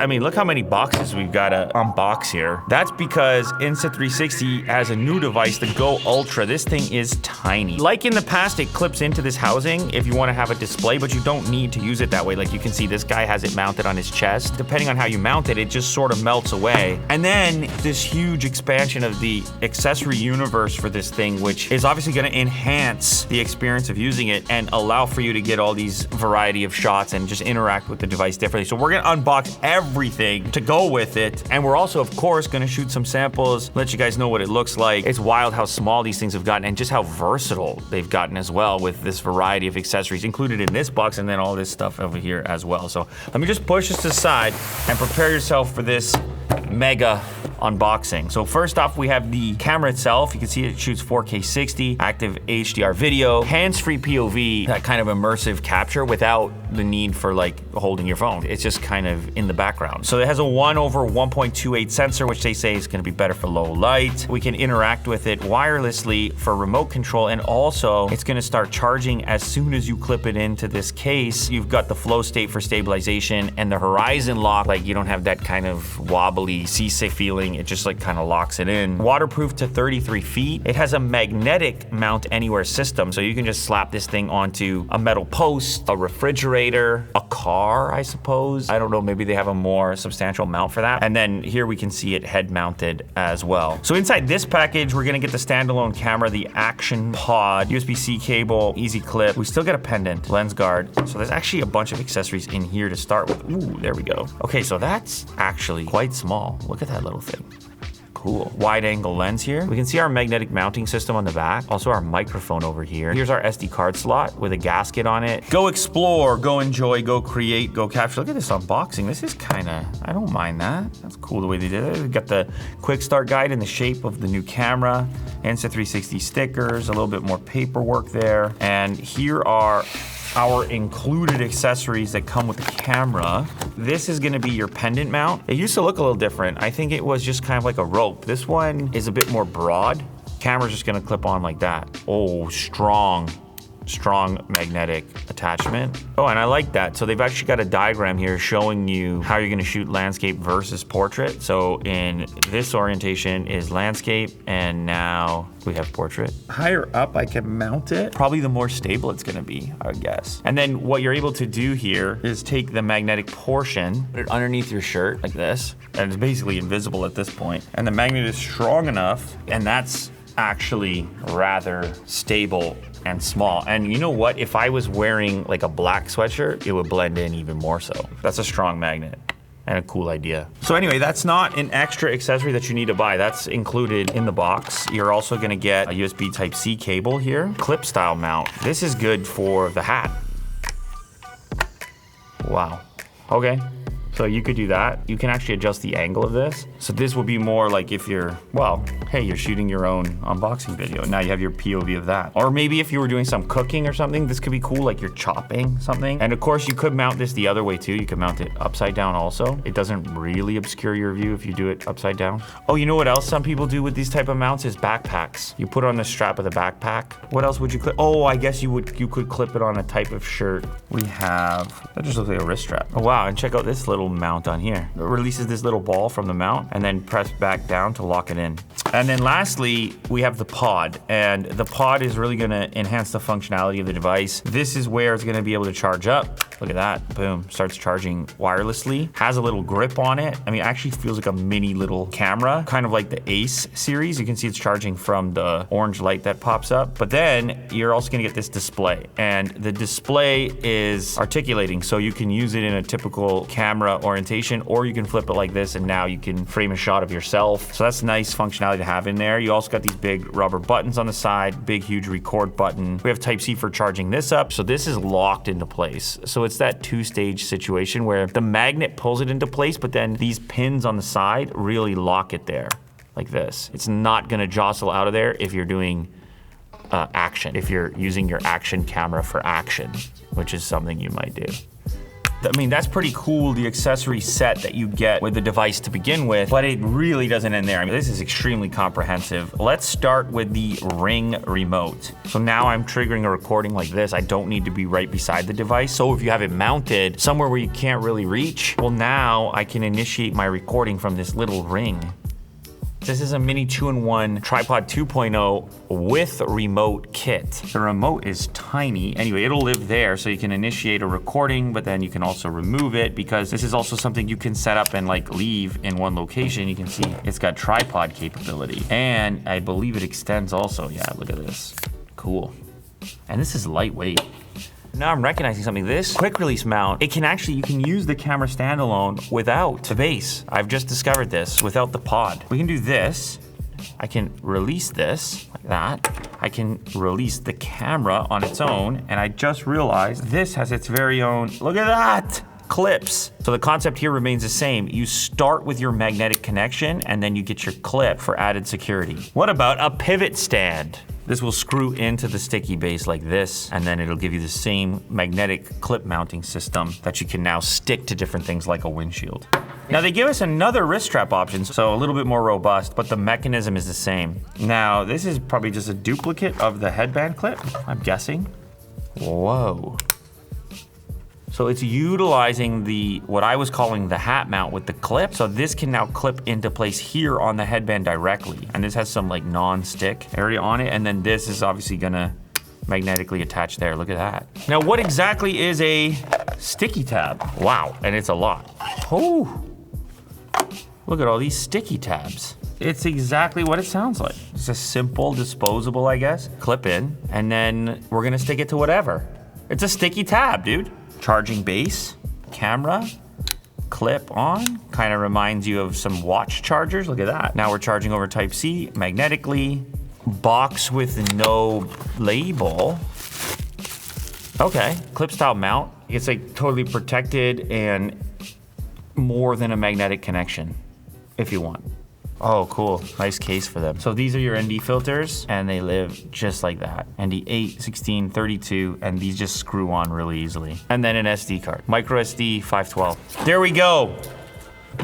I mean, look how many boxes we've got to unbox here. That's because Insta360 has a new device, the Go Ultra. This thing is tiny. Like in the past, it clips into this housing if you want to have a display, but you don't need to use it that way. Like you can see this guy has it mounted on his chest. Depending on how you mount it, it just sort of melts away. And then this huge expansion of the accessory universe for this thing, which is obviously going to enhance the experience of using it and allow for you to get all these variety of shots and just interact with the device differently. So we're going to unbox everything to go with it. And we're also, of course, going to shoot some samples, let you guys know what it looks like. It's wild how small these things have gotten and just how versatile they've gotten as well with this variety of accessories included in this box and then all this stuff over here as well. So let me just push this aside and prepare yourself for this mega unboxing. So first off, we have the camera itself. You can see it shoots 4K 60, active HDR video, hands-free POV, that kind of immersive capture without the need for like holding your phone. It's just kind of in the background. So it has a 1/1.28 sensor, which they say is gonna be better for low light. We can interact with it wirelessly for remote control, and also it's gonna start charging as soon as you clip it into this case. You've got the flow state for stabilization and the horizon lock, like you don't have that kind of wobbly, seasick feeling. It just like kind of locks it in. Waterproof to 33 feet. It has a magnetic mount anywhere system, so you can just slap this thing onto a metal post, a refrigerator, a car, I suppose. I don't know, maybe they have a more substantial mount for that. And then here we can see it head mounted as well. So inside this package, we're gonna get the standalone camera, the action pod, USB-C cable, easy clip. We still get a pendant, lens guard. So there's actually a bunch of accessories in here to start with. Ooh, there we go. Okay, so that's actually quite small. Look at that little thing. Cool. Wide angle lens here. We can see our magnetic mounting system on the back. Also our microphone over here. Here's our SD card slot with a gasket on it. Go explore, go enjoy, go create, go capture. Look at this unboxing. This is kinda, I don't mind that. That's cool the way they did it. We've got the quick start guide in the shape of the new camera, Insta360 stickers, a little bit more paperwork there. And here are our included accessories that come with the camera. This is gonna be your pendant mount. It used to look a little different. I think it was just kind of like a rope. This one is a bit more broad. Camera's just gonna clip on like that. Oh, strong magnetic attachment. Oh, and I like that. So they've actually got a diagram here showing you how you're gonna shoot landscape versus portrait. So in this orientation is landscape, and now we have portrait. Higher up, I can mount it. Probably the more stable it's gonna be, I would guess. And then what you're able to do here is take the magnetic portion, put it underneath your shirt like this, and it's basically invisible at this point. And the magnet is strong enough, and that's actually rather stable and small. And you know what? If I was wearing like a black sweatshirt, it would blend in even more so. That's a strong magnet and a cool idea. So anyway, that's not an extra accessory that you need to buy. That's included in the box. You're also gonna get a USB Type-C cable here, clip style mount. This is good for the hat. Wow, okay. So you could do that. You can actually adjust the angle of this. So this would be more like if you're, well, hey, you're shooting your own unboxing video. Now you have your POV of that. Or maybe if you were doing some cooking or something, this could be cool, like you're chopping something. And of course you could mount this the other way too. You could mount it upside down also. It doesn't really obscure your view if you do it upside down. Oh, you know what else some people do with these type of mounts is backpacks. You put it on the strap of the backpack. What else would you clip? Oh, I guess you could clip it on a type of shirt. We have, that just looks like a wrist strap. Oh wow, and check out this little mount on here. It releases this little ball from the mount and then press back down to lock it in. And then lastly, we have the pod, and the pod is really gonna enhance the functionality of the device. This is where it's gonna be able to charge up. Look at that, boom, starts charging wirelessly. Has a little grip on it. I mean, it actually feels like a mini little camera, kind of like the Ace series. You can see it's charging from the orange light that pops up. But then you're also gonna get this display, and the display is articulating, so you can use it in a typical camera orientation, or you can flip it like this and now you can frame a shot of yourself. So that's nice functionality to have in there. You also got these big rubber buttons on the side, big huge record button. We have Type-C for charging this up. So this is locked into place. So it's that two-stage situation where the magnet pulls it into place, but then these pins on the side really lock it there like this. It's not gonna jostle out of there if you're doing action, if you're using your action camera for action, which is something you might do. I mean, that's pretty cool, the accessory set that you get with the device to begin with, but it really doesn't end there. I mean, this is extremely comprehensive. Let's start with the Ring remote. So now I'm triggering a recording like this. I don't need to be right beside the device. So if you have it mounted somewhere where you can't really reach, well, now I can initiate my recording from this little ring. This is a mini 2-in-1 tripod 2.0 with remote kit. The remote is tiny. Anyway, it'll live there so you can initiate a recording, but then you can also remove it because this is also something you can set up and like leave in one location. You can see it's got tripod capability. And I believe it extends also. Yeah, look at this. Cool. And this is lightweight. Now I'm recognizing something. This quick release mount, you can use the camera standalone without the base. I've just discovered this, without the pod. We can do this. I can release this like that. I can release the camera on its own, and I just realized this has its very own, look at that, clips. So the concept here remains the same. You start with your magnetic connection, and then you get your clip for added security. What about a pivot stand? This will screw into the sticky base like this, and then it'll give you the same magnetic clip mounting system that you can now stick to different things like a windshield. Now they give us another wrist strap option, so a little bit more robust, but the mechanism is the same. Now this is probably just a duplicate of the headband clip, I'm guessing. Whoa. So it's utilizing what I was calling the hat mount with the clip. So this can now clip into place here on the headband directly. And this has some like non-stick area on it. And then this is obviously gonna magnetically attach there. Look at that. Now what exactly is a sticky tab? Wow, and it's a lot. Oh, look at all these sticky tabs. It's exactly what it sounds like. It's a simple disposable, I guess. Clip in, and then we're gonna stick it to whatever. It's a sticky tab, dude. Charging base, camera, clip on. Kind of reminds you of some watch chargers. Look at that. Now we're charging over Type-C magnetically. Box with no label. Okay, clip style mount. It's like totally protected and more than a magnetic connection if you want. Oh, cool, nice case for them. So these are your ND filters and they live just like that. ND 8, 16, 32, and these just screw on really easily. And then an SD card, micro SD 512. There we go.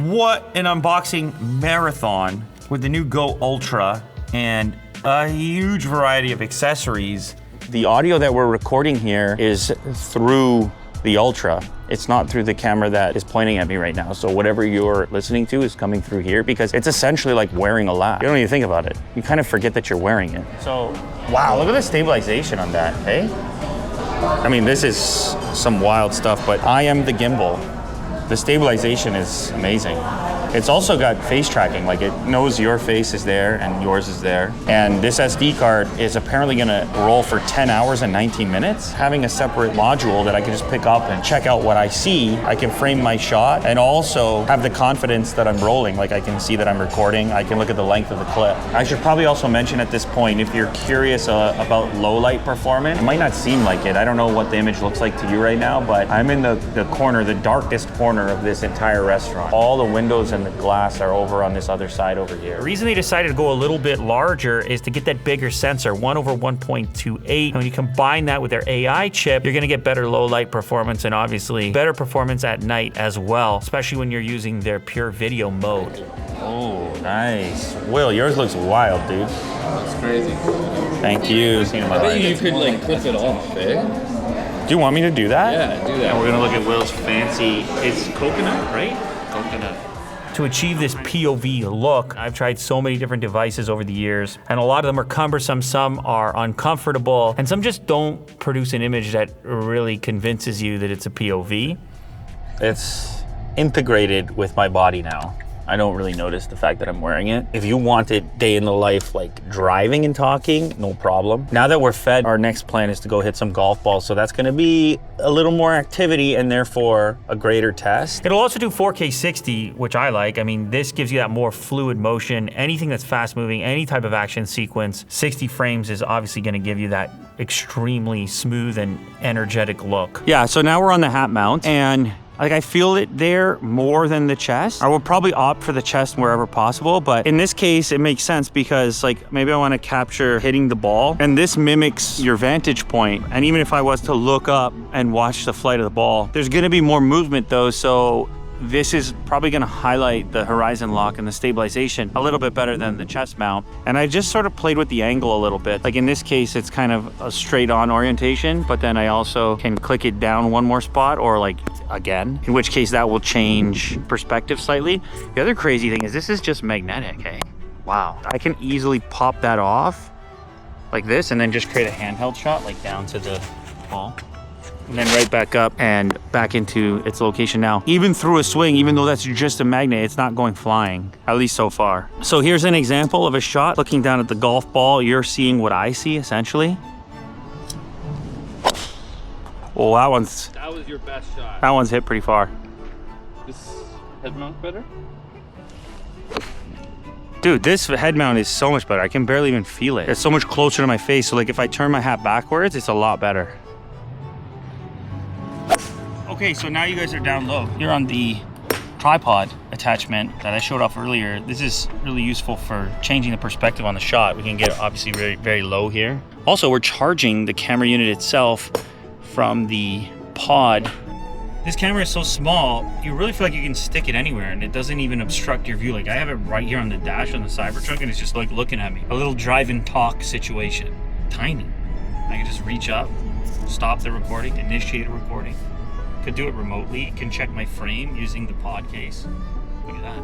What an unboxing marathon with the new Go Ultra and a huge variety of accessories. The audio that we're recording here is through the Ultra. It's not through the camera that is pointing at me right now. So whatever you're listening to is coming through here because it's essentially like wearing a lap. You don't even think about it. You kind of forget that you're wearing it. So, wow, look at the stabilization on that, hey? I mean, this is some wild stuff, but I am the gimbal. The stabilization is amazing. It's also got face tracking, like it knows your face is there and yours is there. And this SD card is apparently gonna roll for 10 hours and 19 minutes. Having a separate module that I can just pick up and check out what I see, I can frame my shot and also have the confidence that I'm rolling, like I can see that I'm recording, I can look at the length of the clip. I should probably also mention at this point, if you're curious about low light performance, it might not seem like it. I don't know what the image looks like to you right now, but I'm in the corner, the darkest corner of this entire restaurant. All the windows and the glass are over on this other side over here. The reason they decided to go a little bit larger is to get that bigger sensor, 1/1.28. And when you combine that with their AI chip, you're gonna get better low light performance and obviously better performance at night as well, especially when you're using their pure video mode. Oh, nice. Will, yours looks wild, dude. That's crazy. Thank you. I bet you could like clip it off, eh? Do you want me to do that? Yeah, do that. And we're gonna look at Will's fancy, it's coconut, right? Coconut. To achieve this POV look, I've tried so many different devices over the years, and a lot of them are cumbersome, some are uncomfortable, and some just don't produce an image that really convinces you that it's a POV. It's integrated with my body now. I don't really notice the fact that I'm wearing it. If you wanted day in the life, like driving and talking, no problem. Now that we're fed, our next plan is to go hit some golf balls. So that's gonna be a little more activity and therefore a greater test. It'll also do 4K 60, which I like. I mean, this gives you that more fluid motion. Anything that's fast moving, any type of action sequence, 60 frames is obviously gonna give you that extremely smooth and energetic look. Yeah, so now we're on the hat mount and Like I feel it there more than the chest. I would probably opt for the chest wherever possible, but in this case, it makes sense because like maybe I want to capture hitting the ball and this mimics your vantage point. And even if I was to look up and watch the flight of the ball, there's going to be more movement though. So this is probably going to highlight the horizon lock and the stabilization a little bit better than the chest mount. And I just sort of played with the angle a little bit. Like in this case, it's kind of a straight on orientation, but then I also can click it down one more spot or like again, in which case that will change perspective slightly. The other crazy thing is this is just magnetic, hey? Wow. I can easily pop that off like this and then just create a handheld shot like down to the ball. And then right back up and back into its location now. Even through a swing, even though that's just a magnet, it's not going flying, at least so far. So here's an example of a shot. Looking down at the golf ball, you're seeing what I see, essentially. Oh, that was your best shot. That one's hit pretty far. This head mount better? Dude, this head mount is so much better. I can barely even feel it. It's so much closer to my face. So like if I turn my hat backwards, it's a lot better. Okay, so now you guys are down low. You're on the tripod attachment that I showed off earlier. This is really useful for changing the perspective on the shot. We can get obviously very, very low here. Also, we're charging the camera unit itself from the pod. This camera is so small, you really feel like you can stick it anywhere and it doesn't even obstruct your view. Like I have it right here on the dash on the Cybertruck and it's just like looking at me. A little drive and talk situation. Tiny. I can just reach up, stop the recording, initiate a recording. Could do it remotely. Can check my frame using the pod case. Look at that.